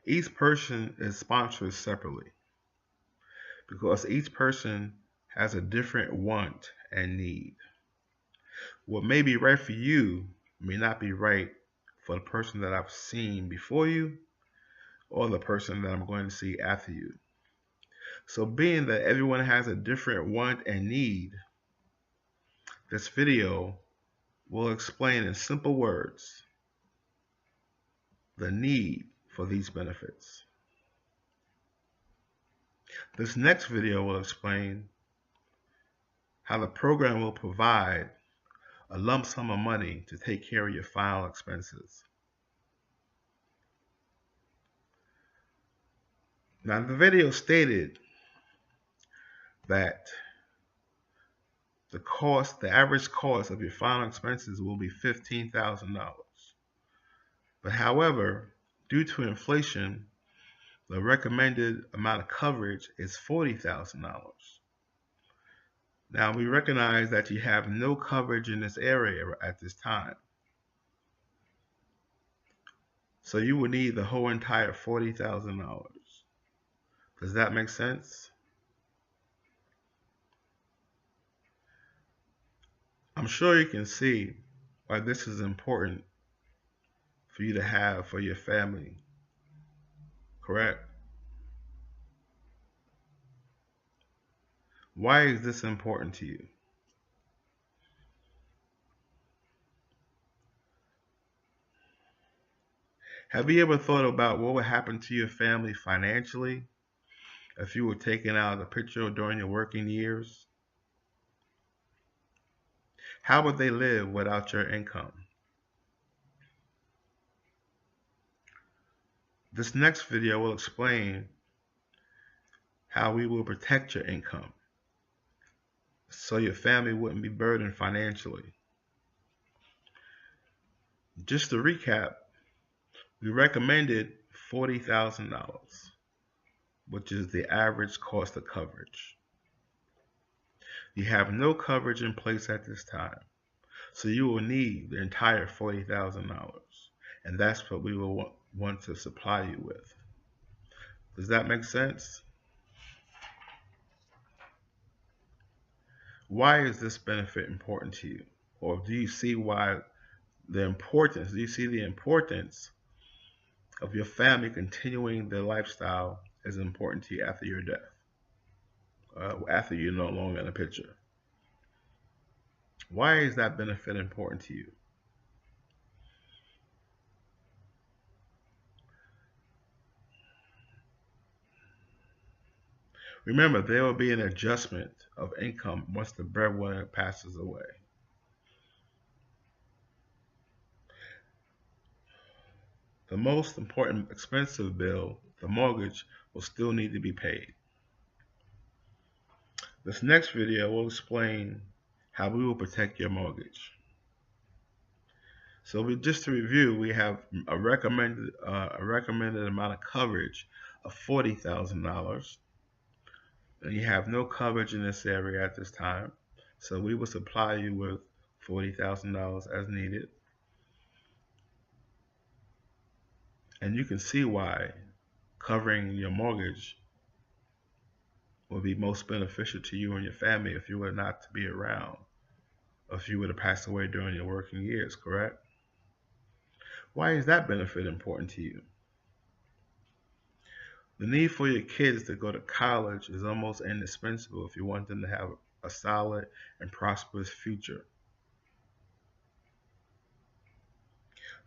Each person is sponsored separately because each person has a different want and need. What may be right for you may not be right for the person that I've seen before you or the person that I'm going to see after you. So, being that everyone has a different want and need, this video will explain in simple words the need for these benefits. This next video will explain how the program will provide a lump sum of money to take care of your final expenses. Now, the video stated that the average cost of your final expenses will be $15,000. But however, due to inflation, the recommended amount of coverage is $40,000. Now, we recognize that you have no coverage in this area at this time. So you will need the whole entire $40,000. Does that make sense? I'm sure you can see why this is important for you to have for your family, correct? Why is this important to you? Have you ever thought about what would happen to your family financially if you were taken out of the picture during your working years? How would they live without your income? This next video will explain how we will protect your income so your family wouldn't be burdened financially. Just to recap, we recommended $40,000, which is the average cost of coverage. You have no coverage in place at this time, so you will need the entire $40,000, and that's what we will want to supply you with. Does that make sense? Why is this benefit important to you? Or do you see the importance of your family continuing their lifestyle is important to you after your death, after you're no longer in the picture? Why is that benefit important to you? Remember, there will be an adjustment of income once the breadwinner passes away. The most important expensive bill, the mortgage, will still need to be paid. This next video will explain how we will protect your mortgage. So just to review, we have a recommended amount of coverage of $40,000. And you have no coverage in this area at this time. So we will supply you with $40,000 as needed. And you can see why covering your mortgage will be most beneficial to you and your family if you were not to be around, or if you were to pass away during your working years, correct? Why is that benefit important to you? The need for your kids to go to college is almost indispensable if you want them to have a solid and prosperous future.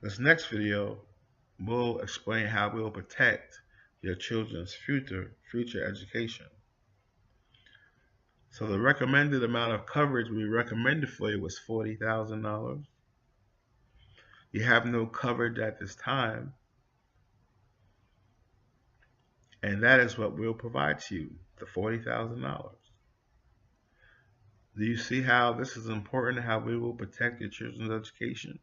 This next video will explain how we will protect your children's future education. So the recommended amount of coverage we recommended for you was $40,000. You have no coverage at this time, and that is what we'll provide to you, the $40,000. Do you see how this is important, how we will protect your children's education?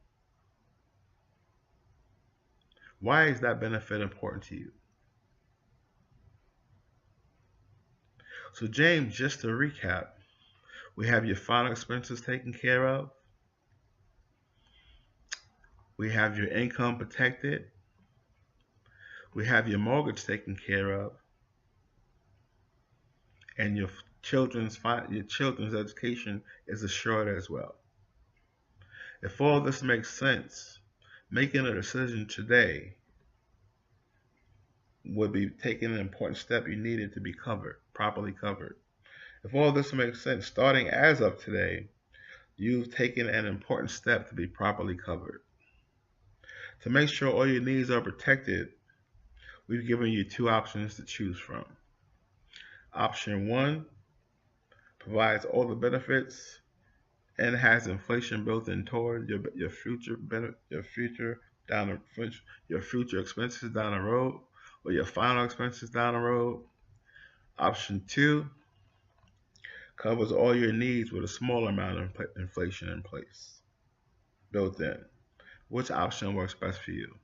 Why is that benefit important to you? So James, just to recap, we have your final expenses taken care of. We have your income protected. We have your mortgage taken care of, and your children's education is assured as well. If all this makes sense, making a decision today would be taking an important step you needed to be covered, properly covered. If all this makes sense, starting as of today, you've taken an important step to be properly covered. To make sure all your needs are protected, we've given you two options to choose from. Option one provides all the benefits and has inflation built in toward your future your future expenses down the road, or your final expenses down the road. Option two covers all your needs with a small amount of inflation in place, built in. Which option works best for you?